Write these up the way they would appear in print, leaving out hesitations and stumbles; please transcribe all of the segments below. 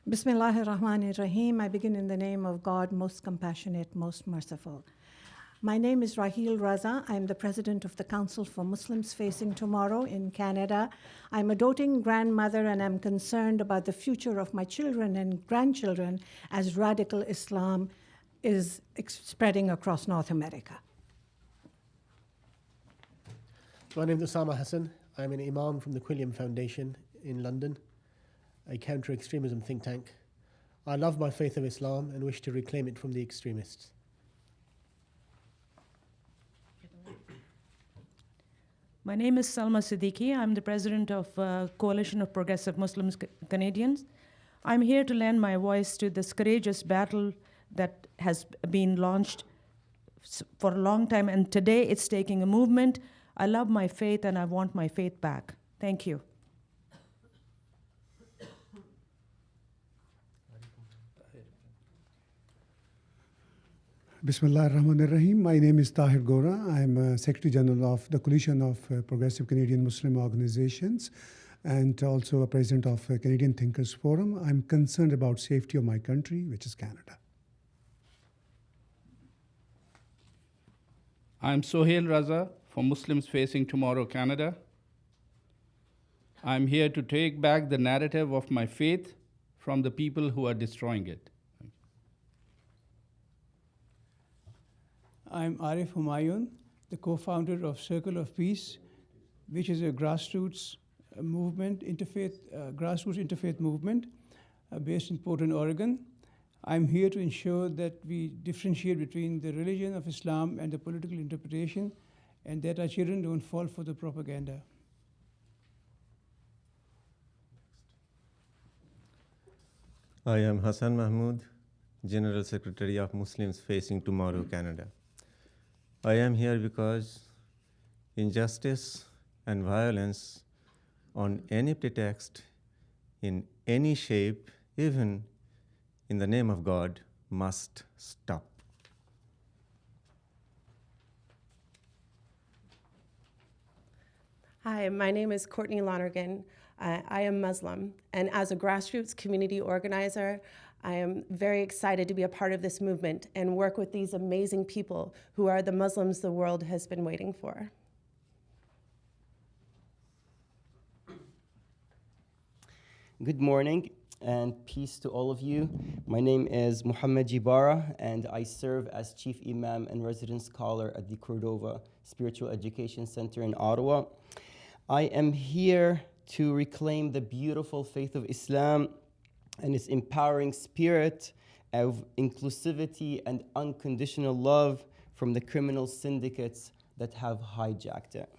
Bismillahir Rahmanir Rahim. I begin in the name of God, most compassionate, most merciful. My name is Raheel Raza. I'm the president of the Council for Muslims Facing Tomorrow in Canada. I'm a doting grandmother, and I'm concerned about the future of my children and grandchildren as radical Islam is spreading across North America. My name is Osama Hassan. I'm an imam from the Quilliam Foundation in London, a counter-extremism think tank. I love my faith of Islam and wish to reclaim it from the extremists. My name is Salma Siddiqui. I'm the president of Coalition of Progressive Muslims Canadians. I'm here to lend my voice to this courageous battle that has been launched for a long time, and today it's taking a movement. I love my faith and I want my faith back. Thank you. Bismillah ar-Rahman ar-Rahim. My name is Tahir Gora. I'm Secretary General of the Coalition of Progressive Canadian Muslim Organizations and also a President of Canadian Thinkers Forum. I'm concerned about safety of my country, which is Canada. I'm Sohail Raza for Muslims Facing Tomorrow, Canada. I'm here to take back the narrative of my faith from the people who are destroying it. I'm Arif Humayun, the co-founder of Circle of Peace, which is a grassroots interfaith movement based in Portland, Oregon. I'm here to ensure that we differentiate between the religion of Islam and the political interpretation, and that our children don't fall for the propaganda. I am Hassan Mahmood, General Secretary of Muslims Facing Tomorrow, Canada. I am here because injustice and violence on any pretext, in any shape, even in the name of God, must stop. Hi, my name is Courtney Lonergan. I am Muslim, and as a grassroots community organizer, I am very excited to be a part of this movement and work with these amazing people who are the Muslims the world has been waiting for. Good morning and peace to all of you. My name is Muhammad Jibara, and I serve as Chief Imam and Resident Scholar at the Cordova Spiritual Education Center in Ottawa. I am here to reclaim the beautiful faith of Islam and its empowering spirit of inclusivity and unconditional love from the criminal syndicates that have hijacked it.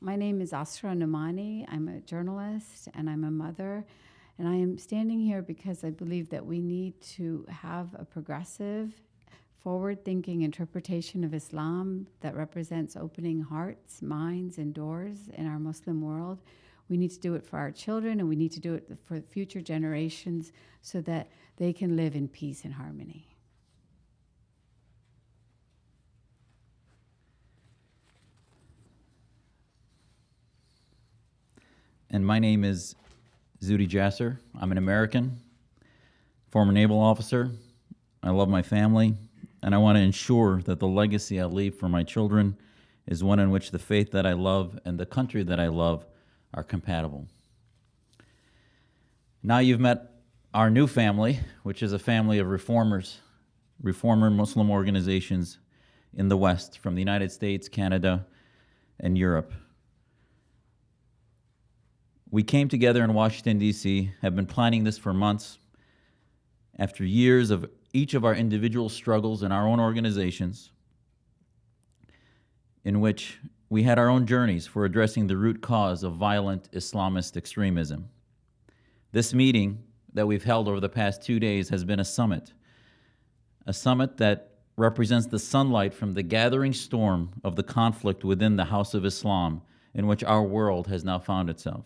My name is Asra Nomani. I'm a journalist and I'm a mother. And I am standing here because I believe that we need to have a progressive, forward-thinking interpretation of Islam that represents opening hearts, minds, and doors in our Muslim world. We need to do it for our children, and we need to do it for future generations so that they can live in peace and harmony. And my name is Zudi Jasser. I'm an American, former naval officer. I love my family, and I want to ensure that the legacy I leave for my children is one in which the faith that I love and the country that I love are compatible. Now you've met our new family, which is a family of reformer Muslim organizations in the West, from the United States, Canada, and Europe. We came together in Washington, D.C., have been planning this for months. After years of each of our individual struggles in our own organizations, in which we had our own journeys for addressing the root cause of violent Islamist extremism. This meeting that we've held over the past 2 days has been a summit that represents the sunlight from the gathering storm of the conflict within the House of Islam in which our world has now found itself.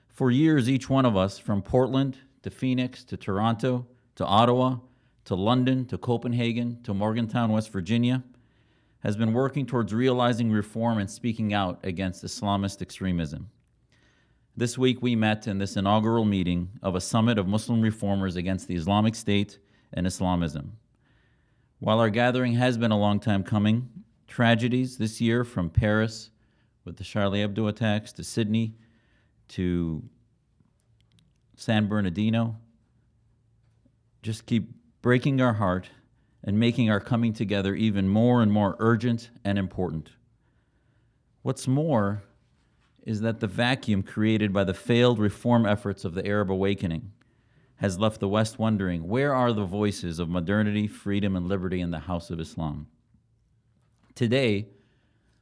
For years, each one of us, from Portland to Phoenix to Toronto to Ottawa to London to Copenhagen to Morgantown, West Virginia, has been working towards realizing reform and speaking out against Islamist extremism. This week we met in this inaugural meeting of a summit of Muslim reformers against the Islamic State and Islamism. While our gathering has been a long time coming, tragedies this year, from Paris with the Charlie Hebdo attacks to Sydney to San Bernardino, just keep breaking our heart and making our coming together even more and more urgent and important. What's more is that the vacuum created by the failed reform efforts of the Arab awakening has left the West wondering, where are the voices of modernity, freedom, and liberty in the House of Islam? Today,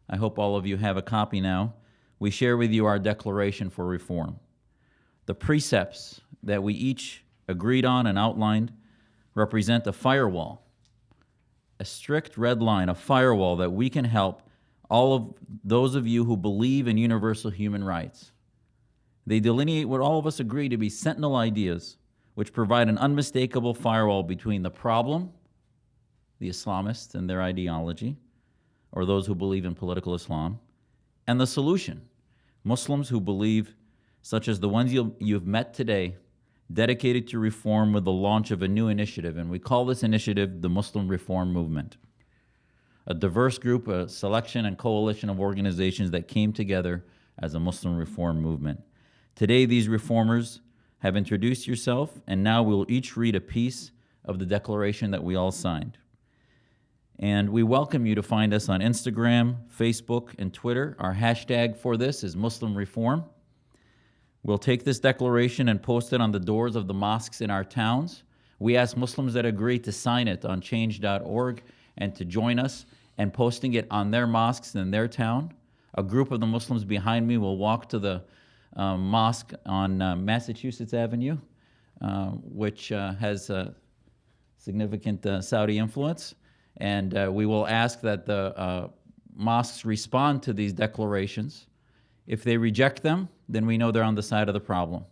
I hope all of you have a copy now, we share with you our declaration for reform. The precepts that we each agreed on and outlined represent a firewall, a strict red line, a firewall that we can help all of those of you who believe in universal human rights. They delineate what all of us agree to be sentinel ideas, which provide an unmistakable firewall between the problem, the Islamists and their ideology, or those who believe in political Islam, and the solution, Muslims who believe, such as the ones you've met today, dedicated to reform with the launch of a new initiative, and we call this initiative the Muslim Reform Movement. A diverse group, a selection and coalition of organizations that came together as a Muslim reform movement. Today, these reformers have introduced yourself, and now we'll each read a piece of the declaration that we all signed. And we welcome you to find us on Instagram, Facebook, and Twitter. Our hashtag for this is Muslim Reform. We'll take this declaration and post it on the doors of the mosques in our towns. We ask Muslims that agree to sign it on change.org and to join us and posting it on their mosques in their town. A group of the Muslims behind me will walk to the mosque on Massachusetts Avenue, which has significant Saudi influence. And we will ask that the mosques respond to these declarations. If they reject them, then we know they're on the side of the problem.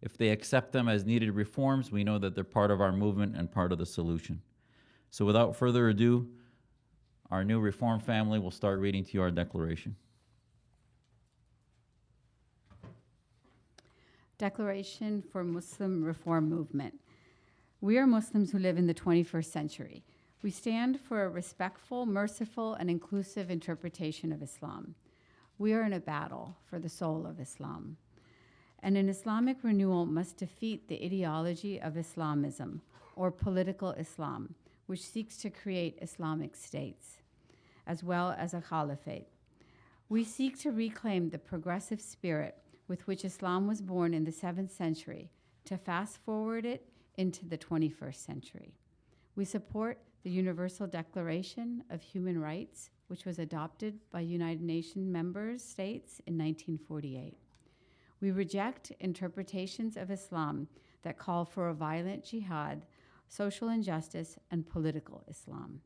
If they accept them as needed reforms, we know that they're part of our movement and part of the solution. So without further ado, our new reform family will start reading to you our declaration. Declaration for Muslim Reform Movement. We are Muslims who live in the 21st century. We stand for a respectful, merciful, and inclusive interpretation of Islam. We are in a battle for the soul of Islam. And an Islamic renewal must defeat the ideology of Islamism, or political Islam, which seeks to create Islamic states, as well as a caliphate. We seek to reclaim the progressive spirit with which Islam was born in the 7th century, to fast forward it into the 21st century. We support the Universal Declaration of Human Rights, which was adopted by United Nations member states in 1948. We reject interpretations of Islam that call for a violent jihad, social injustice, and political Islam.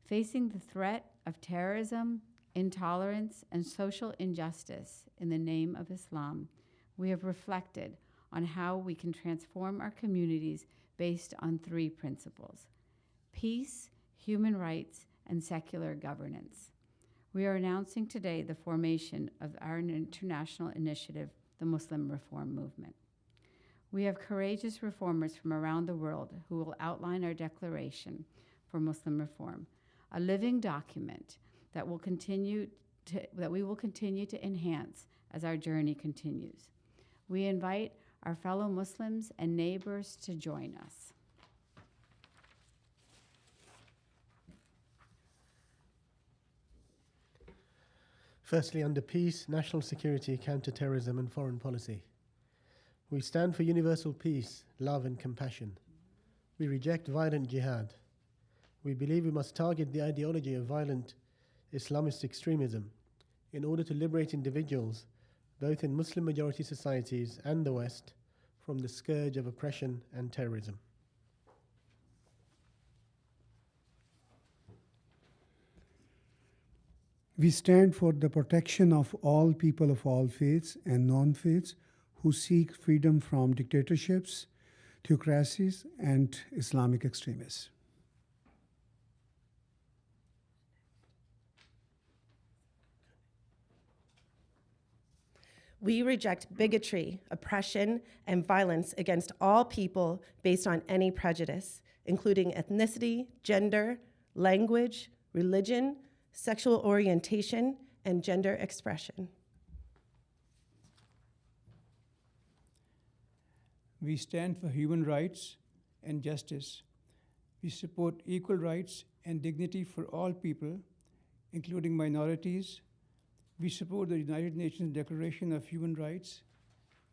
Facing the threat of terrorism, intolerance, and social injustice in the name of Islam, we have reflected on how we can transform our communities based on 3 principles: peace, human rights, and secular governance. We are announcing today the formation of our international initiative, the Muslim Reform Movement. We have courageous reformers from around the world who will outline our declaration for Muslim reform, a living document that we will continue to enhance as our journey continues. We invite our fellow Muslims and neighbors to join us. Firstly, under peace, national security, counter-terrorism, and foreign policy. We stand for universal peace, love, and compassion. We reject violent jihad. We believe we must target the ideology of violent Islamist extremism in order to liberate individuals, both in Muslim-majority societies and the West, from the scourge of oppression and terrorism. We stand for the protection of all people of all faiths and non-faiths who seek freedom from dictatorships, theocracies, and Islamic extremists. We reject bigotry, oppression, and violence against all people based on any prejudice, including ethnicity, gender, language, religion, sexual orientation, and gender expression. We stand for human rights and justice. We support equal rights and dignity for all people, including minorities. We support the United Nations Declaration of Human Rights.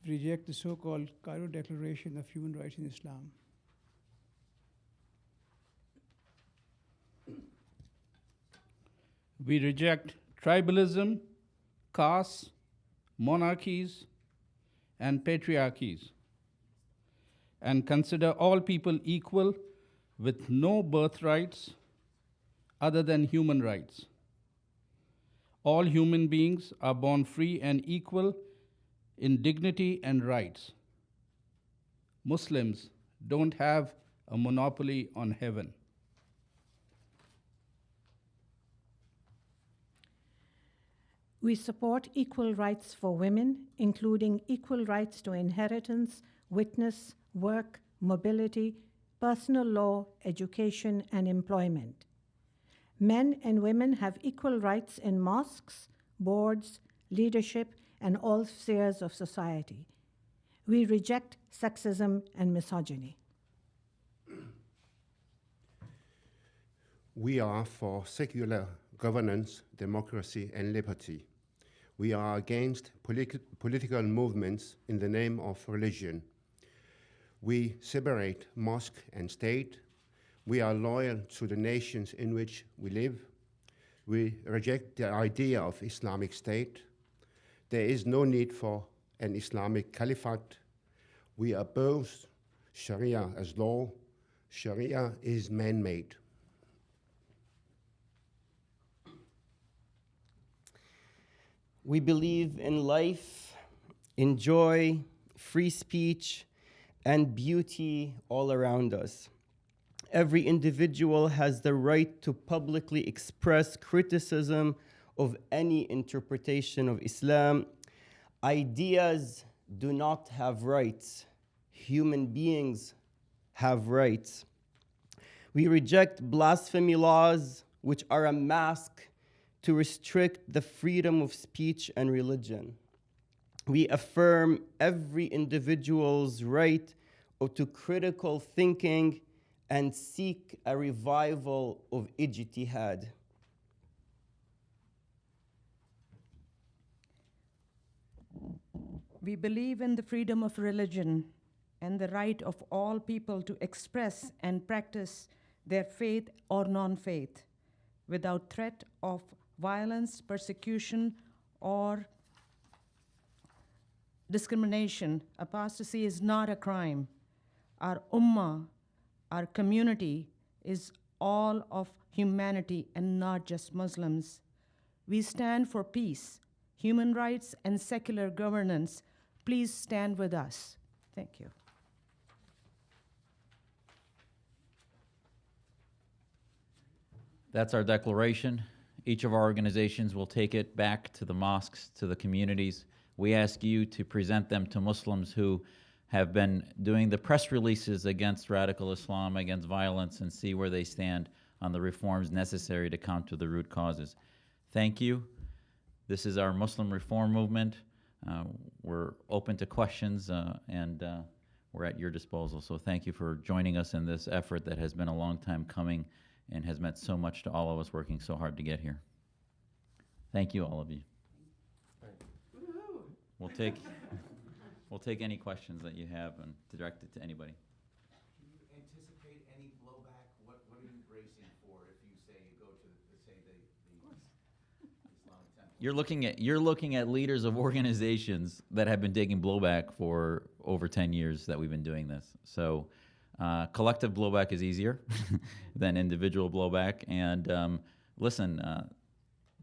We reject the so-called Cairo Declaration of Human Rights in Islam. We reject tribalism, castes, monarchies, and patriarchies, and consider all people equal with no birthrights other than human rights. All human beings are born free and equal in dignity and rights. Muslims don't have a monopoly on heaven. We support equal rights for women, including equal rights to inheritance, witness, work, mobility, personal law, education, and employment. Men and women have equal rights in mosques, boards, leadership, and all spheres of society. We reject sexism and misogyny. We are for secular governance, democracy, and liberty. We are against political movements in the name of religion. We separate mosque and state. We are loyal to the nations in which we live. We reject the idea of Islamic State. There is no need for an Islamic caliphate. We oppose Sharia as law. Sharia is man-made. We believe in life, in joy, free speech, and beauty all around us. Every individual has the right to publicly express criticism of any interpretation of Islam. Ideas do not have rights. Human beings have rights. We reject blasphemy laws, which are a mask to restrict the freedom of speech and religion. We affirm every individual's right to critical thinking and seek a revival of ijtihad. We believe in the freedom of religion and the right of all people to express and practice their faith or non-faith without threat of violence, persecution, or discrimination. Apostasy is not a crime. Our ummah, our community, is all of humanity and not just Muslims. We stand for peace, human rights, and secular governance. Please stand with us. Thank you. That's our declaration. Each of our organizations will take it back to the mosques, to the communities. We ask you to present them to Muslims who have been doing the press releases against radical Islam, against violence, and see where they stand on the reforms necessary to counter the root causes. Thank you. This is our Muslim reform movement. We're open to questions, and we're at your disposal. So thank you for joining us in this effort that has been a long time coming and has meant so much to all of us working so hard to get here. Thank you, all of you. We'll take any questions that you have and direct it to anybody. Do you anticipate any blowback? What are you bracing for if you say you go to the Islamic Temple? You're looking at leaders of organizations that have been taking blowback for over 10 years that we've been doing this. So collective blowback is easier than individual blowback. And listen,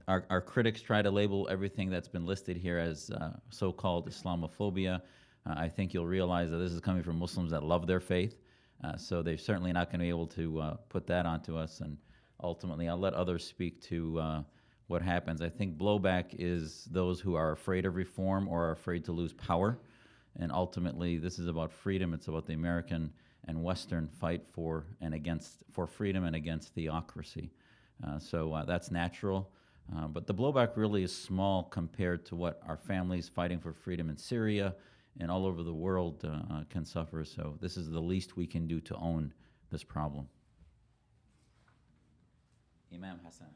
our critics try to label everything that's been listed here as so-called Islamophobia. I think you'll realize that this is coming from Muslims that love their faith. So they're certainly not going to be able to put that onto us. And ultimately, I'll let others speak to what happens. I think blowback is those who are afraid of reform or are afraid to lose power. And ultimately, this is about freedom. It's about the American and Western fight for freedom and against theocracy. So that's natural. But the blowback really is small compared to what our families fighting for freedom in Syria and all over the world can suffer. So this is the least we can do to own this problem. Imam Hassan.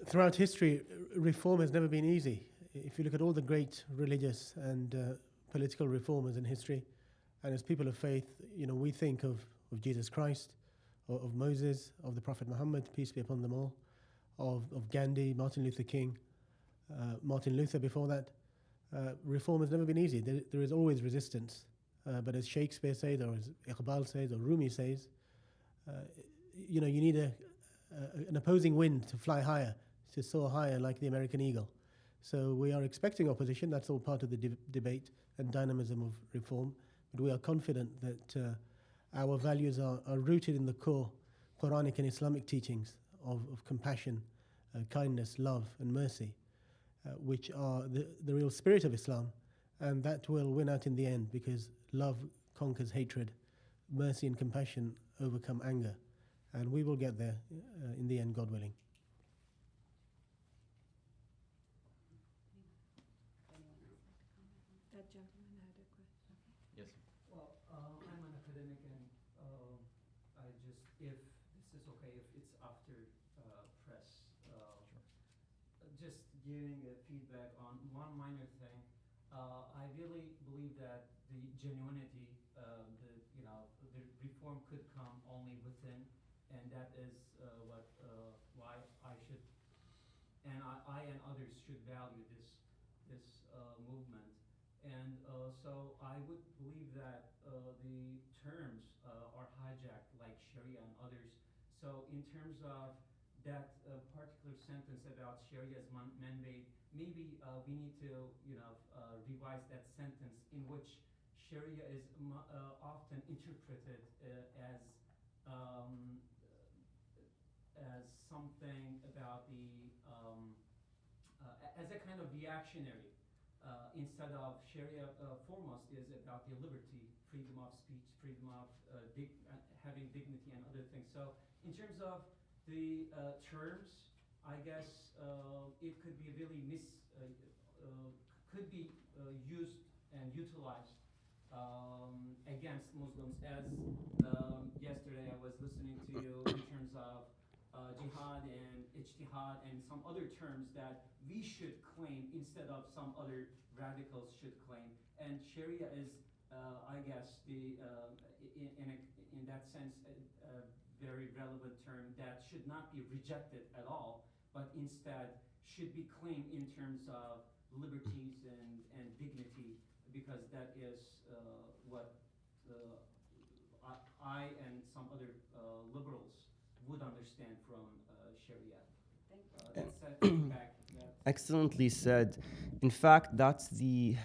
Throughout history, reform has never been easy. If you look at all the great religious and political reformers in history, and as people of faith, we think of Jesus Christ, of Moses, of the Prophet Muhammad, peace be upon them all, of Gandhi, Martin Luther King, Martin Luther before that. Reform has never been easy. There is always resistance. But as Shakespeare says, or as Iqbal says, or Rumi says, you need an opposing wind to fly higher, to soar higher like the American eagle. So we are expecting opposition. That's all part of the debate and dynamism of reform. But we are confident that our values are rooted in the core Quranic and Islamic teachings of compassion, kindness, love, and mercy, which are the real spirit of Islam. And that will win out in the end, because love conquers hatred, mercy and compassion overcome anger. And we will get there in the end, God willing. That gentleman had a question. Yes. Well, I'm an academic, and if this is okay, if it's after press, just giving a feedback on one minor thing. I really believe that the genuinity, the reform could come only within, and that is why I should, and I and others should value this movement. And so I would believe that the terms are hijacked, like Sharia and others. So in terms of that particular sentence about Sharia as man-made, maybe we need to revise that sentence, in which Sharia is often interpreted as something about as a kind of reactionary, instead of Sharia foremost is about the liberty, freedom of speech, freedom of having dignity and other things. So in terms of the terms, I guess it could be really could be used and utilized against Muslims. As yesterday I was listening to you in terms of jihad and ijtihad and some other terms that we should claim instead of some other radicals should claim. And Sharia is, I guess, in that sense, a very relevant term that should not be rejected at all, but instead should be claimed in terms of liberties and dignity, because that is what I and some other liberals would understand from Sharia. Excellently said. In fact, that's the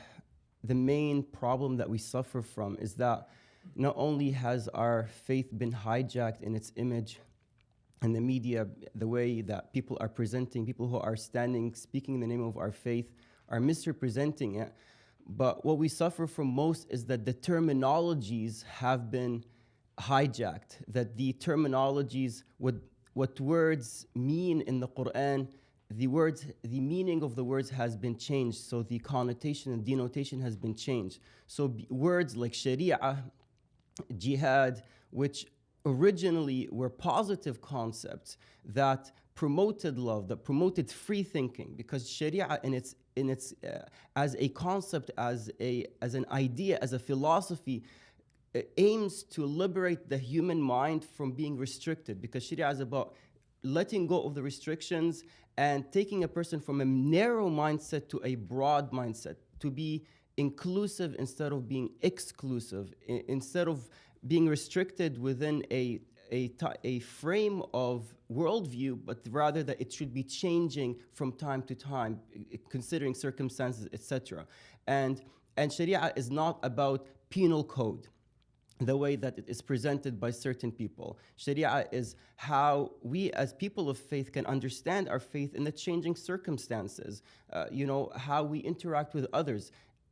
main problem that we suffer from, is that not only has our faith been hijacked in its image and the media, the way that people are presenting, people who are speaking in the name of our faith are misrepresenting it. But what we suffer from most is that the terminologies have been hijacked, that the terminologies, what words mean in the Quran, the meaning of the words has been changed, so the connotation and denotation has been changed. So words like Sharia, jihad, which originally were positive concepts that promoted love, that promoted free thinking, because Sharia in its as a concept, as an idea, as a philosophy, aims to liberate the human mind from being restricted, because Sharia is about letting go of the restrictions and taking a person from a narrow mindset to a broad mindset, to be inclusive instead of being exclusive, instead of being restricted within a frame of worldview, but rather that it should be changing from time to time, considering circumstances, etc. And Sharia is not about penal code. the way that it is presented by certain people. Sharia is how we as people of faith can understand our faith in the changing circumstances, how we interact with others.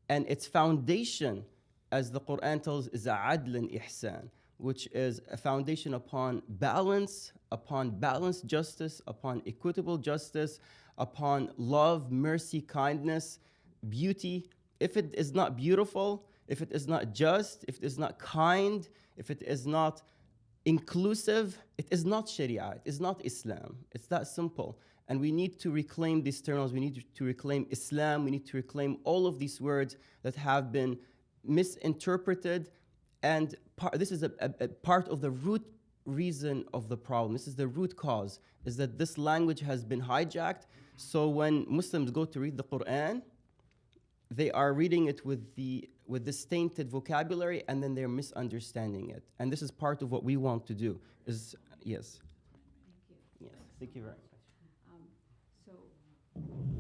And its foundation, as the Quran tells, is adl and ihsan, which is a foundation upon balance, upon balanced justice, upon equitable justice, upon love, mercy, kindness, beauty. If it is not beautiful, if it is not just, if it is not kind, if it is not inclusive, it is not Sharia, it is not Islam. It's that simple. And we need to reclaim these terms. We need to reclaim Islam. We need to reclaim all of these words that have been misinterpreted. And this is a part of the root reason of the problem. This is the root cause, is that this language has been hijacked. So when Muslims go to read the Quran, they are reading it with this tainted vocabulary, and then they're misunderstanding it. And this is part of what we want to do. Yes. Thank you. Yes. Thank you very much. So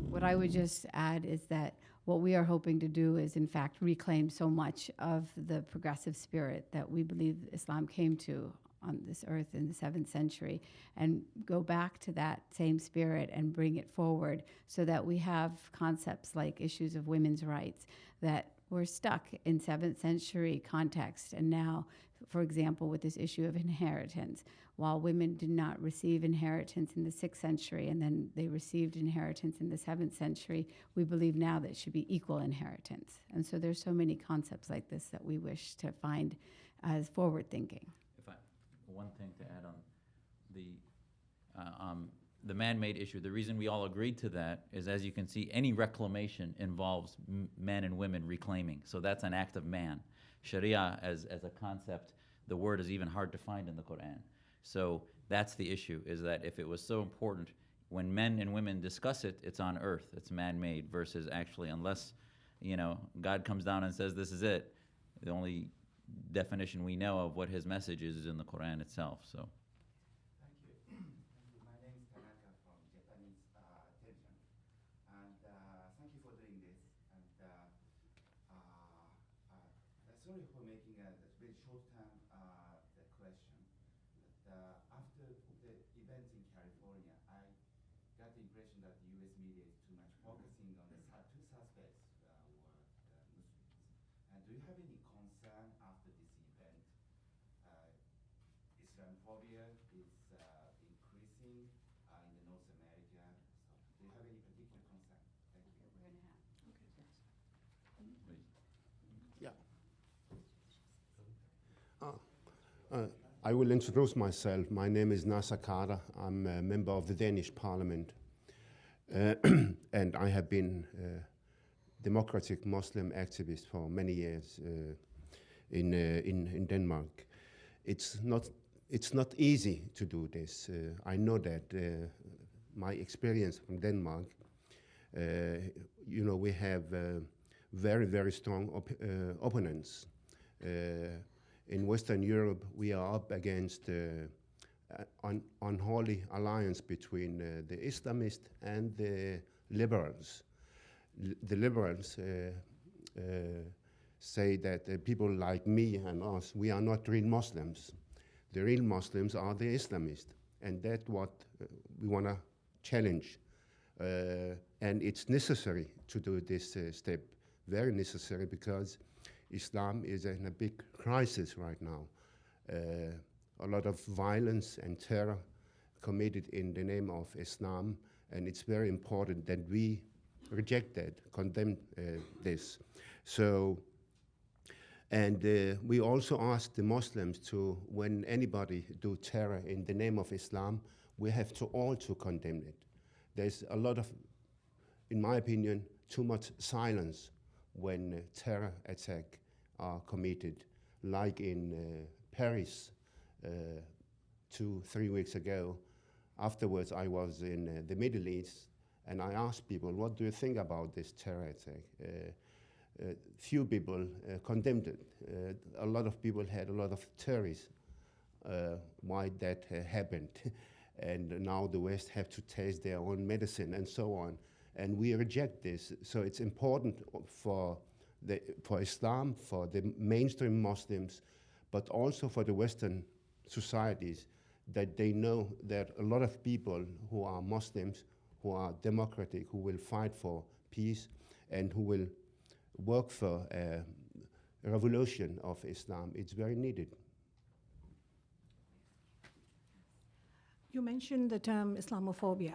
what I would just add is that what we are hoping to do is, in fact, reclaim so much of the progressive spirit that we believe Islam came to on this earth in the 7th century, and go back to that same spirit and bring it forward so that we have concepts like issues of women's rights that were stuck in 7th century context. And now, for example, with this issue of inheritance, while women did not receive inheritance in the 6th century and then they received inheritance in the 7th century, we believe now that it should be equal inheritance. And so there's so many concepts like this that we wish to find as forward thinking. One thing to add on the man-made issue, the reason we all agreed to that is, as you can see, any reclamation involves men and women reclaiming. So that's an act of man. Sharia as a concept, the word is even hard to find in the Quran. So that's the issue, is that if it was so important, when men and women discuss it, it's on earth, it's man-made, versus actually, unless God comes down and says this is it, the only definition we know of what his message is in the Quran itself. So. Thank you. My name is Tanaka from Japanese television, and thank you for doing this. And sorry for making a very short-term question. But after the events in California, I got the impression that the U.S. media is too much focusing on the two suspects were Muslims. And do you have any concern after this event? Islamophobia is increasing in the North America. So do you have any particular concern? Thank you. We're going to have. I will introduce myself. My name is Nasser Carter. I'm a member of the Danish Parliament. And I have been democratic Muslim activist for many years in Denmark. It's not easy to do this. I know that my experience from Denmark, we have very, very strong opponents. In Western Europe, we are up against an unholy alliance between the Islamists and the liberals. The liberals say that people like me and us, we are not real Muslims. The real Muslims are the Islamists, and that's what we want to challenge. And it's necessary to do this step, very necessary, because Islam is in a big crisis right now. A lot of violence and terror committed in the name of Islam, and it's very important that we reject that, condemn this. So, and we also ask the Muslims to, when anybody do terror in the name of Islam, we have to all to condemn it. There's a lot of, in my opinion, too much silence when terror attack are committed, like in Paris 2-3 weeks ago. Afterwards, I was in the Middle East, and I asked people, what do you think about this terror attack? Few people condemned it. A lot of people had a lot of theories why that happened. And now the West have to taste their own medicine and so on. And we reject this. So it's important for Islam, for the mainstream Muslims, but also for the Western societies, that they know that a lot of people who are Muslims, who are democratic, who will fight for peace, and who will work for a revolution of Islam, it's very needed. You mentioned the term Islamophobia.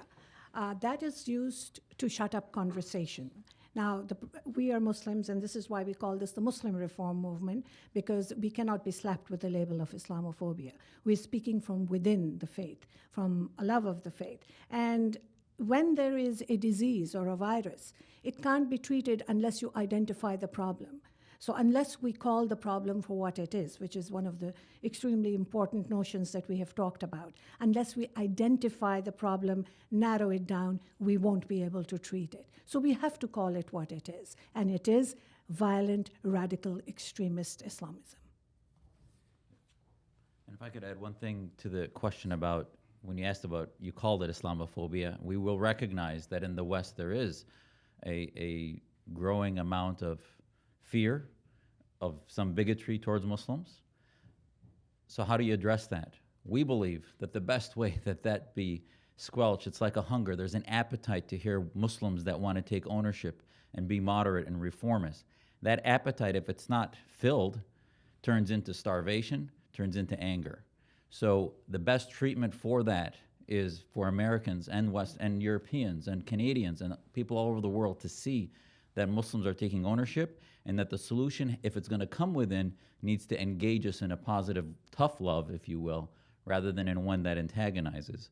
That is used to shut up conversation. Now, we are Muslims, and this is why we call this the Muslim Reform Movement, because we cannot be slapped with the label of Islamophobia. We're speaking from within the faith, from a love of the faith. And when there is a disease or a virus, it can't be treated unless you identify the problem. So unless we call the problem for what it is, which is one of the extremely important notions that we have talked about, unless we identify the problem, narrow it down, we won't be able to treat it. So we have to call it what it is, and it is violent, radical, extremist Islamism. And if I could add one thing to the question about, when you asked about, you called it Islamophobia, we will recognize that in the West there is a growing amount of fear, of some bigotry towards Muslims. So how do you address that? We believe that the best way that be squelched, it's like a hunger. There's an appetite to hear Muslims that want to take ownership and be moderate and reformist. That appetite, if it's not filled, turns into starvation, turns into anger. So the best treatment for that is for Americans and West and Europeans and Canadians and people all over the world to see that Muslims are taking ownership, and that the solution, if it's going to come within, needs to engage us in a positive, tough love, if you will, rather than in one that antagonizes.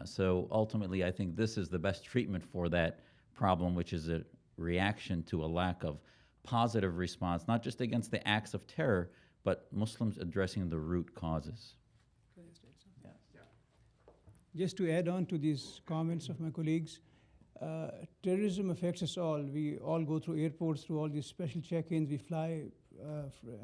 So ultimately, I think this is the best treatment for that problem, which is a reaction to a lack of positive response, not just against the acts of terror, but Muslims addressing the root causes. Just to add on to these comments of my colleagues, terrorism affects us all. We all go through airports, through all these special check-ins, we fly,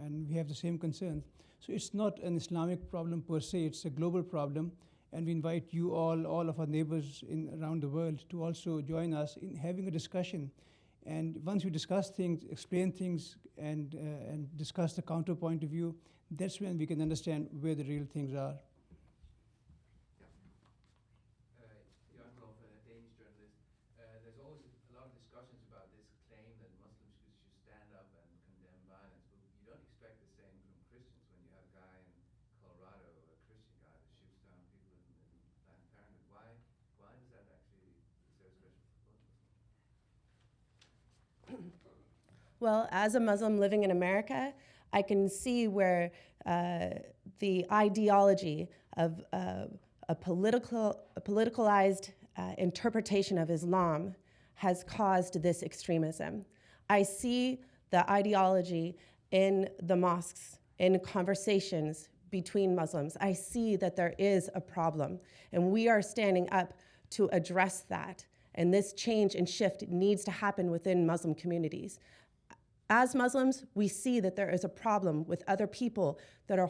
and we have the same concerns. So it's not an Islamic problem per se, it's a global problem, and we invite you all of our neighbors around the world to also join us in having a discussion. And once we discuss things, explain things, and discuss the counterpoint of view, that's when we can understand where the real things are. Well, as a Muslim living in America, I can see where the ideology of a politicalized interpretation of Islam has caused this extremism. I see the ideology in the mosques, in conversations between Muslims. I see that there is a problem, and we are standing up to address that. And this change and shift needs to happen within Muslim communities. As Muslims, we see that there is a problem with other people that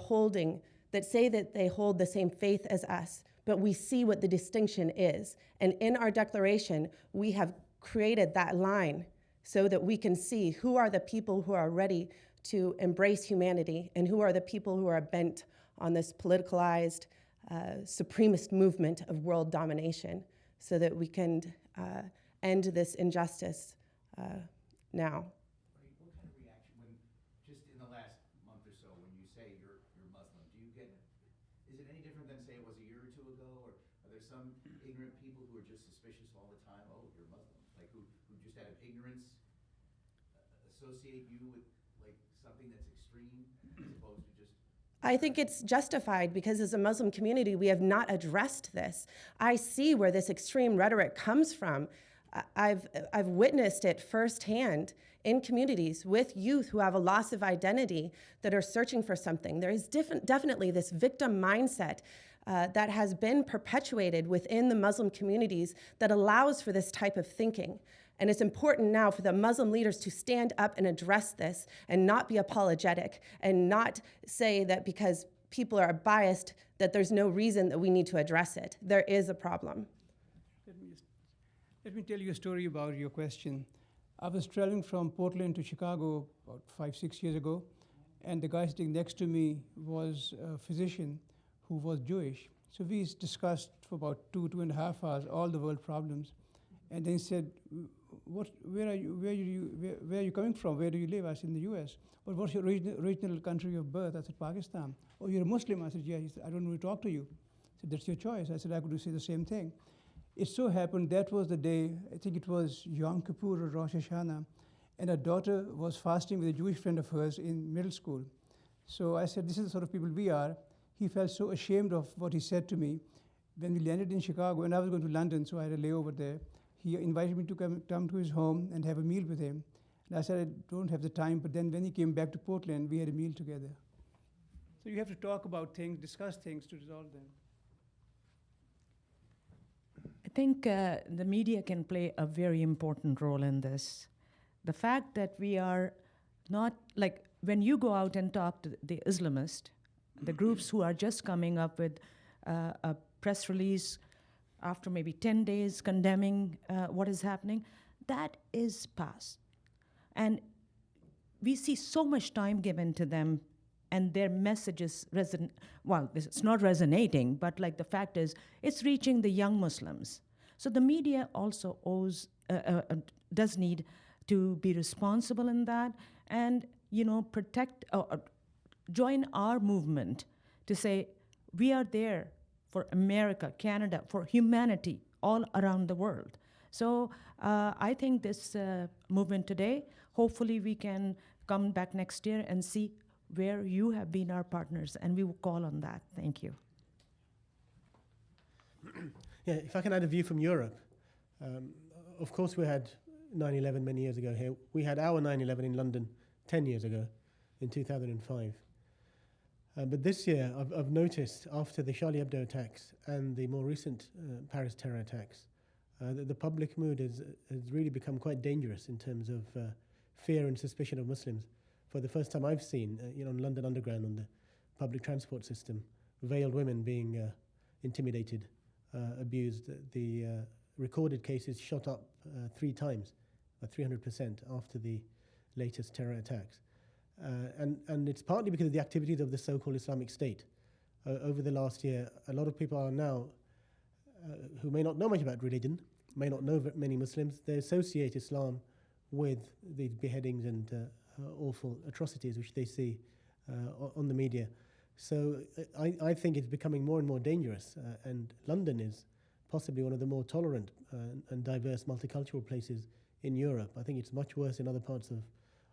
say that they hold the same faith as us, but we see what the distinction is. And in our declaration, we have created that line so that we can see who are the people who are ready to embrace humanity and who are the people who are bent on this politicalized, supremacist movement of world domination, so that we can end this injustice now. Associate you with like something that's extreme as opposed to just? I think it's justified because as a Muslim community, we have not addressed this. I see where this extreme rhetoric comes from. I've witnessed it firsthand in communities with youth who have a loss of identity that are searching for something. There is definitely this victim mindset that has been perpetuated within the Muslim communities that allows for this type of thinking. And it's important now for the Muslim leaders to stand up and address this and not be apologetic and not say that because people are biased that there's no reason that we need to address it. There is a problem. Let me tell you a story about your question. I was traveling from Portland to Chicago about 5-6 years ago, and the guy sitting next to me was a physician who was Jewish. So we discussed for about 2.5 hours all the world problems, and then he said, where are you coming from? Where do you live? I said, in the U.S. But what's your original country of birth? I said, Pakistan. Oh, you're a Muslim? I said, yeah. He said, I don't want to talk to you. I said, that's your choice. I said, I could say the same thing. It so happened that was the day, I think it was Yom Kippur or Rosh Hashanah, and her daughter was fasting with a Jewish friend of hers in middle school. So I said, this is the sort of people we are. He felt so ashamed of what he said to me. When we landed in Chicago, and I was going to London, so I had a layover there, he invited me to come to his home and have a meal with him. And I said, I don't have the time, but then when he came back to Portland, we had a meal together. So you have to talk about things, discuss things to resolve them. I think the media can play a very important role in this. The fact that we are not, like, when you go out and talk to the Islamist, the groups who are just coming up with a press release after maybe 10 days condemning what is happening, that is past. And we see so much time given to them, and their messages well, it's not resonating, but like the fact is, it's reaching the young Muslims. So the media also does need to be responsible in that, and protect, join our movement to say we are there for America, Canada, for humanity all around the world. So I think this movement today, hopefully we can come back next year and see where you have been our partners, and we will call on that. Thank you. Yeah, if I can add a view from Europe. Of course, we had 9/11 many years ago here. We had our 9/11 in London 10 years ago, in 2005. But this year, I've noticed after the Charlie Hebdo attacks and the more recent Paris terror attacks, that the public mood has really become quite dangerous in terms of fear and suspicion of Muslims. For the first time I've seen, on London Underground, on the public transport system, veiled women being intimidated, abused. The recorded cases shot up 3 times, 300% after the latest terror attacks. And it's partly because of the activities of the so-called Islamic State. Over the last year, a lot of people are now, who may not know much about religion, may not know many Muslims, they associate Islam with these beheadings and awful atrocities which they see on the media. So I think it's becoming more and more dangerous, and London is possibly one of the more tolerant and diverse multicultural places in Europe. I think it's much worse in other parts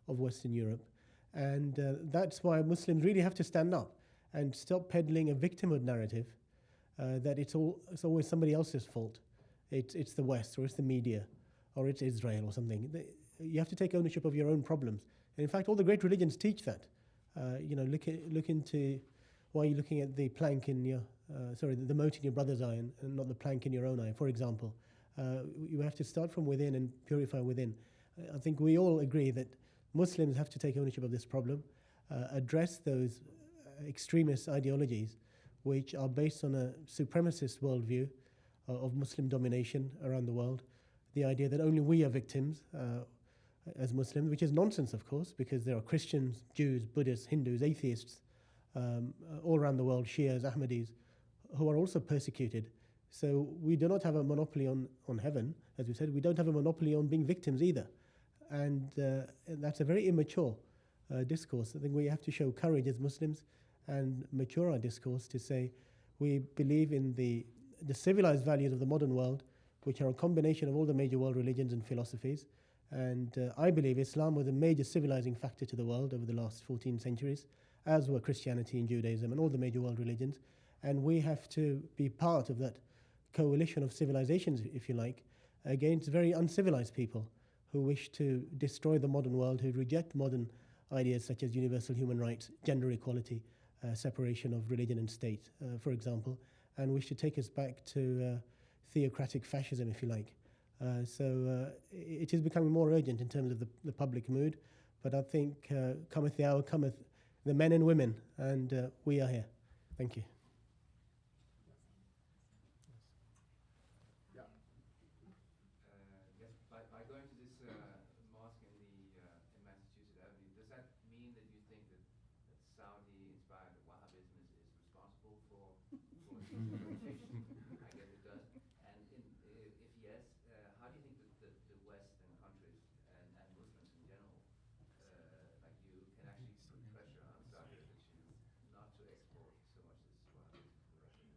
of Western Europe. And that's why Muslims really have to stand up and stop peddling a victimhood narrative that it's always somebody else's fault. It's the West, or it's the media, or it's Israel or something. You have to take ownership of your own problems. And in fact, all the great religions teach that. Look into why you're looking at the plank in your, the mote in your brother's eye and not the plank in your own eye, for example. You have to start from within and purify within. I think we all agree that Muslims have to take ownership of this problem, address those extremist ideologies which are based on a supremacist worldview of Muslim domination around the world. The idea that only we are victims as Muslims, which is nonsense, of course, because there are Christians, Jews, Buddhists, Hindus, atheists all around the world, Shias, Ahmadis, who are also persecuted. So we do not have a monopoly on heaven, as we said. We don't have a monopoly on being victims either. And that's a very immature discourse. I think we have to show courage as Muslims and mature our discourse to say we believe in the civilized values of the modern world, which are a combination of all the major world religions and philosophies. And I believe Islam was a major civilizing factor to the world over the last 14 centuries, as were Christianity and Judaism and all the major world religions. And we have to be part of that coalition of civilizations, if you like, against very uncivilized people who wish to destroy the modern world, who reject modern ideas such as universal human rights, gender equality, separation of religion and state, for example, and wish to take us back to theocratic fascism, if you like. So it is becoming more urgent in terms of the public mood, but I think cometh the hour, cometh the men and women, and we are here. Thank you. By going to this mosque in Massachusetts Avenue, does that mean that you think that I guess it does. And if yes, how do you think that the Western countries and Muslims in general, like you, can actually put pressure on Saudi Arabia not to export so much as Wahhabism to Russia?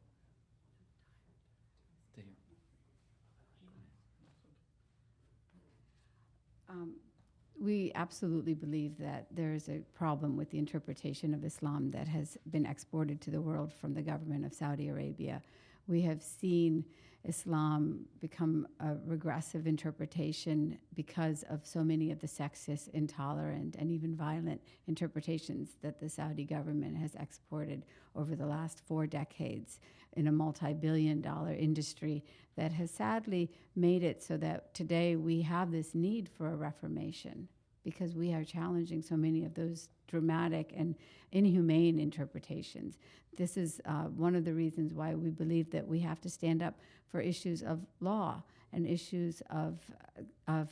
We absolutely believe that there is a problem with the interpretation of Islam that has been exported to the world from the government of Saudi Arabia. We have seen Islam become a regressive interpretation because of so many of the sexist, intolerant, and even violent interpretations that the Saudi government has exported over the last 4 decades in a multi-billion-dollar industry that has sadly made it so that today we have this need for a reformation because we are challenging so many of those dramatic and inhumane interpretations. This is one of the reasons why we believe that we have to stand up for issues of law and issues of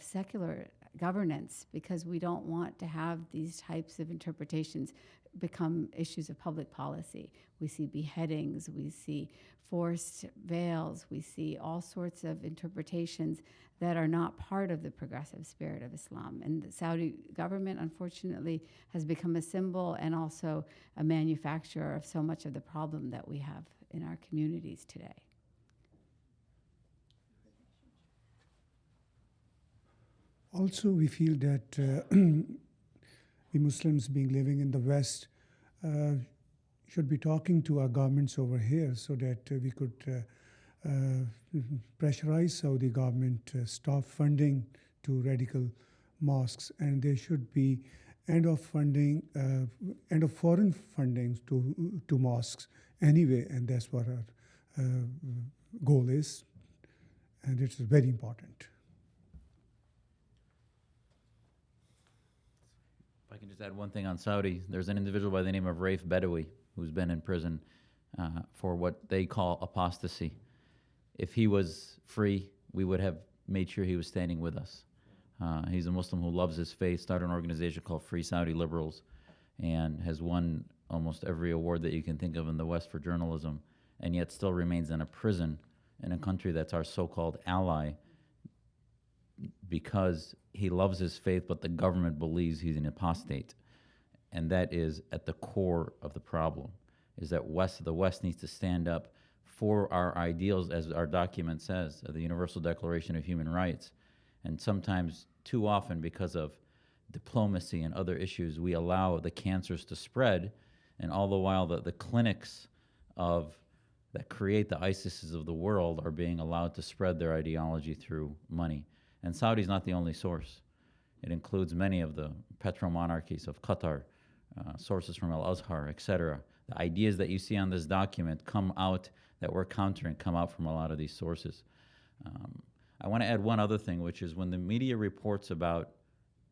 secular governance, because we don't want to have these types of interpretations become issues of public policy. We see beheadings, we see forced veils, we see all sorts of interpretations that are not part of the progressive spirit of Islam. And the Saudi government, unfortunately, has become a symbol and also a manufacturer of so much of the problem that we have in our communities today. Also, we feel that we Muslims being living in the West should be talking to our governments over here so that we could pressurize Saudi government to stop funding to radical mosques, and there should be end of foreign funding to mosques anyway, and that's what our goal is, and it's very important. If I can just add one thing on Saudi, there's an individual by the name of Raif Badawi who's been in prison for what they call apostasy. If he was free, we would have made sure he was standing with us. He's a Muslim who loves his faith, started an organization called Free Saudi Liberals, and has won almost every award that you can think of in the West for journalism, and yet still remains in a prison in a country that's our so-called ally because he loves his faith, but the government believes he's an apostate. And that is at the core of the problem, is that the West needs to stand up for our ideals, as our document says, the Universal Declaration of Human Rights. And sometimes, too often, because of diplomacy and other issues, we allow the cancers to spread, and all the while the clinics that create the ISISes of the world are being allowed to spread their ideology through money. And Saudi's not the only source. It includes many of the petromonarchies of Qatar, sources from Al-Azhar, etc. The ideas that you see on this document that we're countering come out from a lot of these sources. I want to add one other thing, which is when the media reports about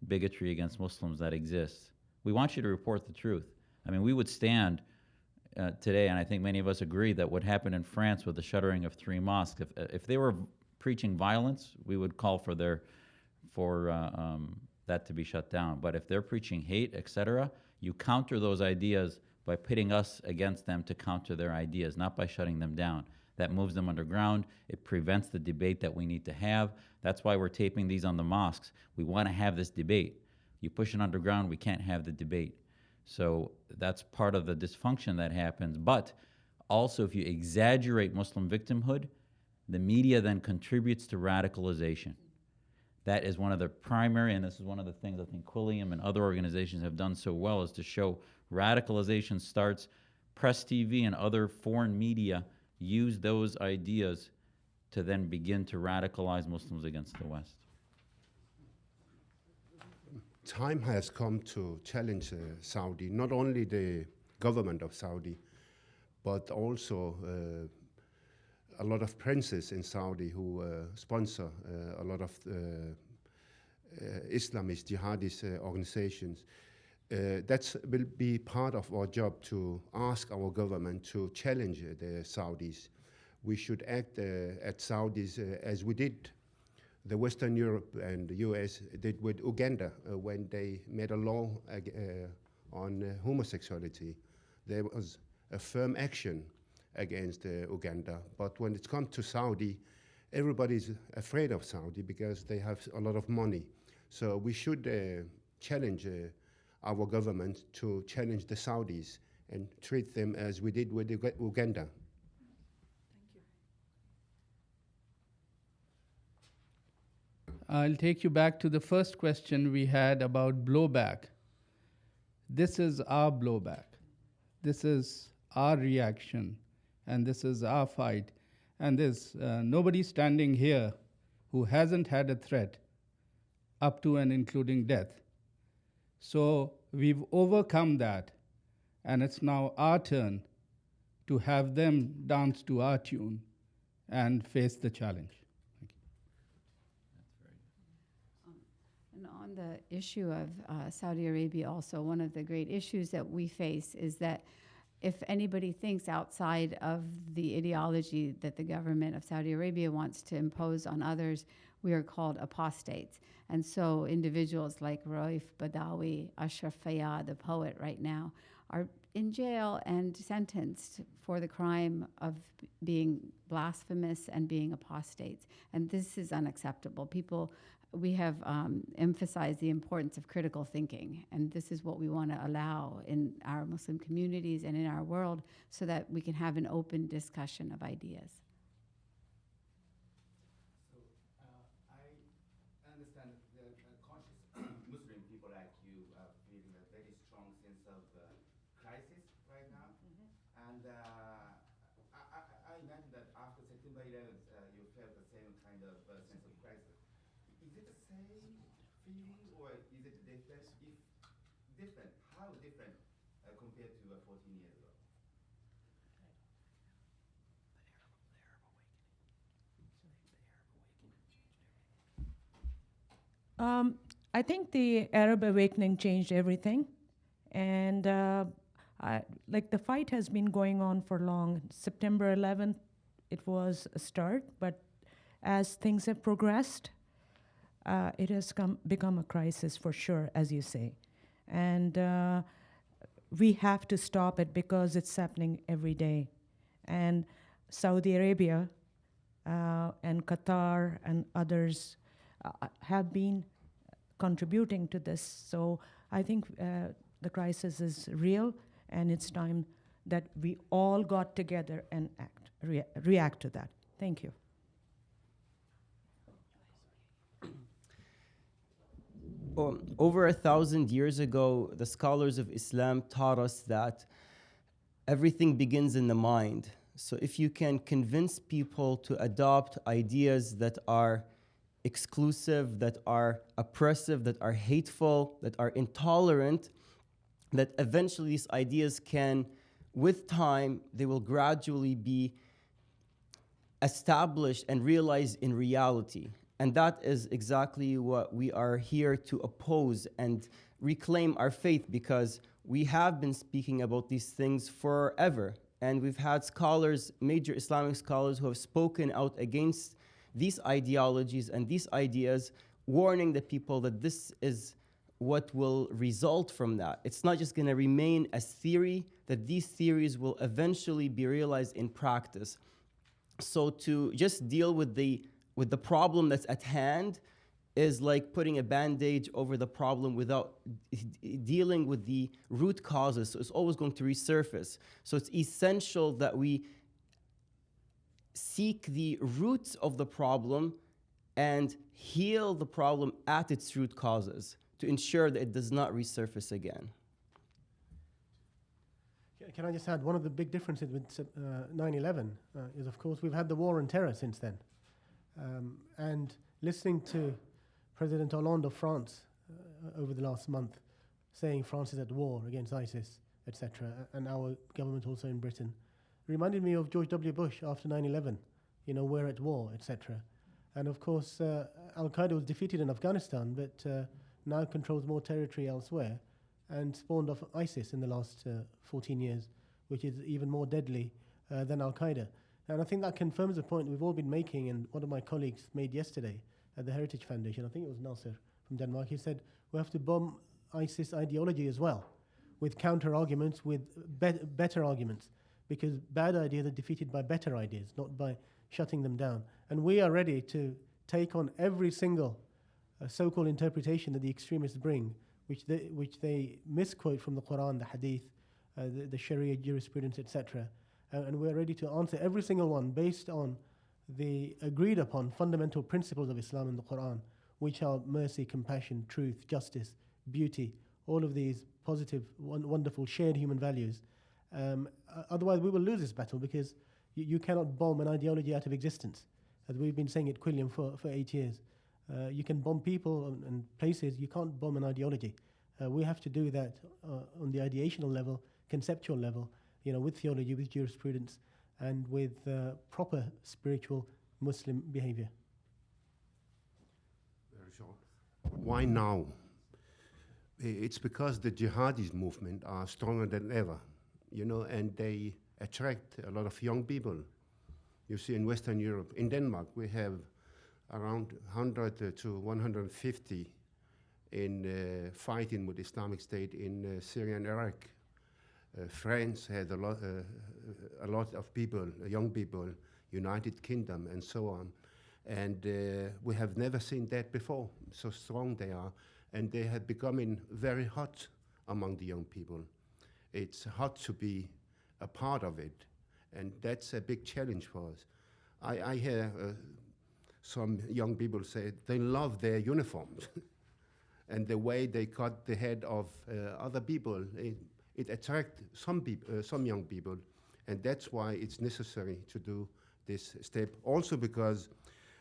bigotry against Muslims that exists, we want you to report the truth. I mean, we would stand today, and I think many of us agree, that what happened in France with the shuttering of 3 mosques, if they were preaching violence, we would call for that to be shut down. But if they're preaching hate, etc., you counter those ideas by pitting us against them to counter their ideas, not by shutting them down. That moves them underground. It prevents the debate that we need to have. That's why we're taping these on the mosques. We want to have this debate. You push it underground, we can't have the debate. So that's part of the dysfunction that happens. But also, if you exaggerate Muslim victimhood, the media then contributes to radicalization. That is one of the primary, and this is one of the things I think Quilliam and other organizations have done so well, is to show radicalization starts. Press TV and other foreign media use those ideas to then begin to radicalize Muslims against the West. Time has come to challenge Saudi, not only the government of Saudi, but also a lot of princes in Saudi who sponsor a lot of Islamist jihadist organizations. That will be part of our job, to ask our government to challenge the Saudis. We should act at Saudis as we did, the Western Europe and the US did with Uganda when they made a law on homosexuality. There was a firm action, against Uganda. But when it comes to Saudi, everybody's afraid of Saudi because they have a lot of money. So we should challenge our government to challenge the Saudis and treat them as we did with Uganda. I'll take you back to the first question we had about blowback. This is our blowback. This is our reaction. And this is our fight. And there's nobody standing here who hasn't had a threat up to and including death. So we've overcome that. And it's now our turn to have them dance to our tune and face the challenge. And on the issue of Saudi Arabia also, one of the great issues that we face is that if anybody thinks outside of the ideology that the government of Saudi Arabia wants to impose on others, we are called apostates. And so individuals like Raif Badawi, Ashraf Fayyad, the poet right now, are in jail and sentenced for the crime of being blasphemous and being apostates. And this is unacceptable. We have emphasized the importance of critical thinking, and this is what we want to allow in our Muslim communities and in our world so that we can have an open discussion of ideas. So I understand that conscious Muslim people like you are feeling a very strong sense of crisis right now. And I imagine that after September 11th, you felt the same kind of sense of crisis. Is it the same feeling or is it different? If different, how different compared to 14 years ago? I think the Arab awakening changed everything. And like the fight has been going on for long. September 11th, it was a start, but as things have progressed, it has become a crisis for sure, as you say. And we have to stop it because it's happening every day. And Saudi Arabia and Qatar and others have been contributing to this. So I think the crisis is real, and it's time that we all got together and react to that. Thank you. Over 1,000 years ago, the scholars of Islam taught us that everything begins in the mind. So if you can convince people to adopt ideas that are exclusive, that are oppressive, that are hateful, that are intolerant, that eventually these ideas can, with time, they will gradually be established and realized in reality. And that is exactly what we are here to oppose and reclaim our faith, because we have been speaking about these things forever. And we've had scholars, major Islamic scholars, who have spoken out against these ideologies and these ideas, warning the people that this is what will result from that. It's not just going to remain as theory, that these theories will eventually be realized in practice. So to just deal with the problem that's at hand is like putting a bandage over the problem without dealing with the root causes. So it's always going to resurface. So it's essential that we seek the roots of the problem and heal the problem at its root causes to ensure that it does not resurface again. Can I just add, one of the big differences with 9/11 is, of course, we've had the war on terror since then. And listening to President Hollande of France over the last month saying France is at war against ISIS, etc., and our government also in Britain, reminded me of George W. Bush after 9/11, we're at war, etc. And of course, Al-Qaeda was defeated in Afghanistan, but now controls more territory elsewhere and spawned off ISIS in the last 14 years, which is even more deadly than Al-Qaeda. And I think that confirms the point we've all been making, and one of my colleagues made yesterday at the Heritage Foundation, I think it was Nasser from Denmark, he said, we have to bomb ISIS ideology as well, with counter-arguments, with better arguments. because bad ideas are defeated by better ideas, not by shutting them down. And we are ready to take on every single so-called interpretation that the extremists bring, which they misquote from the Quran, the Hadith, the Sharia jurisprudence, etc. And we're ready to answer every single one based on the agreed upon fundamental principles of Islam and the Quran, which are mercy, compassion, truth, justice, beauty, all of these positive, wonderful, shared human values. Otherwise, we will lose this battle, because you cannot bomb an ideology out of existence. As we've been saying at Quilliam for 8 years. You can bomb people and places, you can't bomb an ideology. We have to do that on the ideational level, conceptual level, with theology, with jurisprudence, and with proper spiritual Muslim behavior. Very short. Why now? It's because the jihadist movement are stronger than ever, and they attract a lot of young people. You see, in Western Europe, in Denmark, we have around 100 to 150 in fighting with Islamic State in Syria and Iraq. France had a lot of people, young people, United Kingdom, and so on. And we have never seen that before, so strong they are. And they have becoming very hot among the young people. It's hot to be a part of it. And that's a big challenge for us. I hear some young people say they love their uniforms and the way they cut the head of other people. It attracts some young people, and that's why it's necessary to do this step. Also because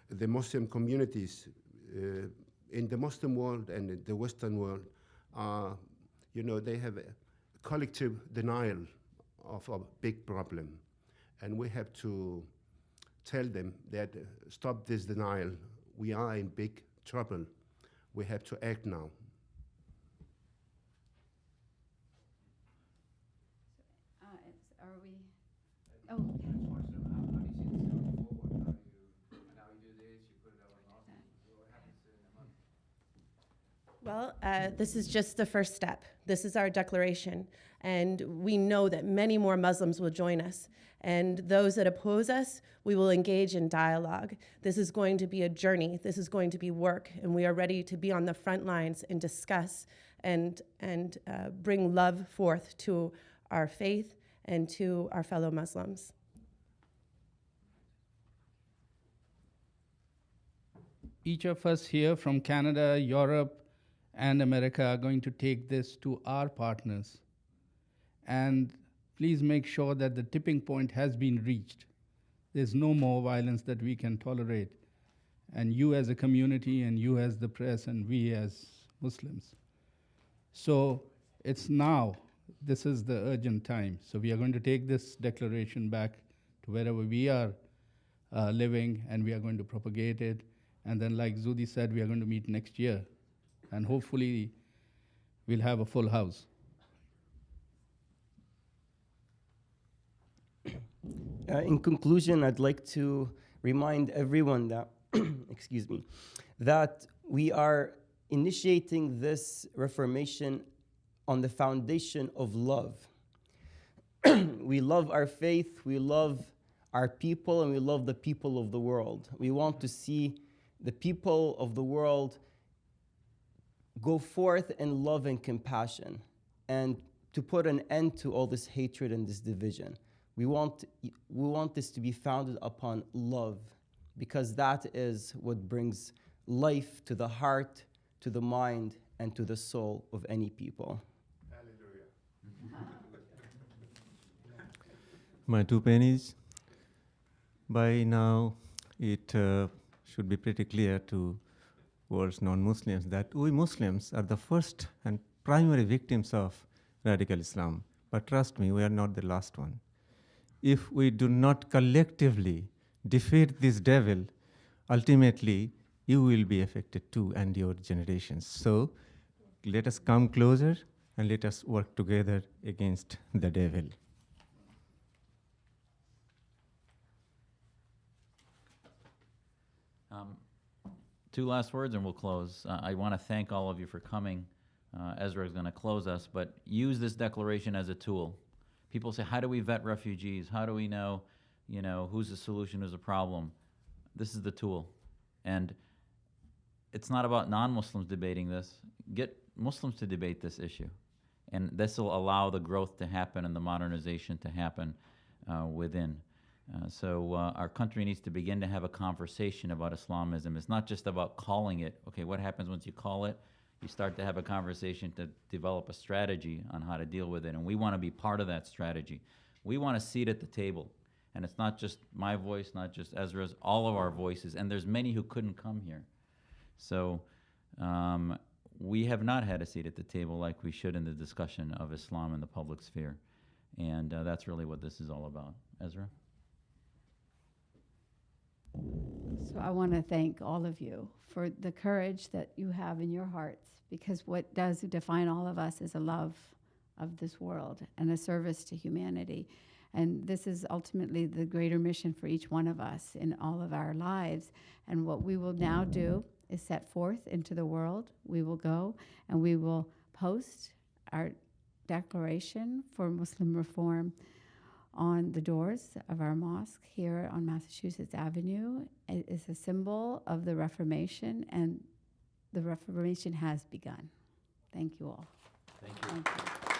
the Muslim communities in the Muslim world and in the Western world are, they have a collective denial of a big problem. And we have to tell them that stop this denial. We are in big trouble. We have to act now. Are we? How do you see this going forward? Now you do this, you put it out in Oslo. What happens in a month? Well, this is just the first step. This is our declaration. And we know that many more Muslims will join us. And those that oppose us, we will engage in dialogue. This is going to be a journey. This is going to be work. And we are ready to be on the front lines and discuss and bring love forth to our faith and to our fellow Muslims. Each of us here from Canada, Europe, and America are going to take this to our partners. And please make sure that the tipping point has been reached. There's no more violence that we can tolerate. And you as a community, and you as the press, and we as Muslims. So it's now. This is the urgent time. So we are going to take this declaration back to wherever we are living, and we are going to propagate it. And then, like Zudi said, we are going to meet next year. And hopefully, we'll have a full house. In conclusion, I'd like to remind everyone that, excuse me, that we are initiating this reformation on the foundation of love. We love our faith, we love our people, and we love the people of the world. We want to see the people of the world go forth in love and compassion, and to put an end to all this hatred and this division. We want this to be founded upon love, because that is what brings life to the heart, to the mind, and to the soul of any people. My 2 pennies. By now, it should be pretty clear to world's non-Muslims that we Muslims are the first and primary victims of radical Islam. But trust me, we are not the last one. If we do not collectively defeat this devil, ultimately you will be affected too, and your generations. So let us come closer and let us work together against the devil. Two last words and we'll close. I want to thank all of you for coming. Ezra is going to close us, but use this declaration as a tool. People say, how do we vet refugees? How do we know, who's the solution, who's the problem? This is the tool. And it's not about non-Muslims debating this. Get Muslims to debate this issue. And this will allow the growth to happen and the modernization to happen within. So our country needs to begin to have a conversation about Islamism. It's not just about calling it. Okay, what happens once you call it? You start to have a conversation to develop a strategy on how to deal with it. And we want to be part of that strategy. We want a seat at the table. And it's not just my voice, not just Ezra's, all of our voices. And there's many who couldn't come here. So we have not had a seat at the table like we should in the discussion of Islam in the public sphere. And that's really what this is all about. Ezra? So I want to thank all of you for the courage that you have in your hearts, because what does define all of us is a love of this world and a service to humanity. And this is ultimately the greater mission for each one of us in all of our lives. And what we will now do is set forth into the world. We will go and we will post our declaration for Muslim reform on the doors of our mosque here on Massachusetts Avenue. It is a symbol of the Reformation, and the Reformation has begun. Thank you all. Thank you. Thank you.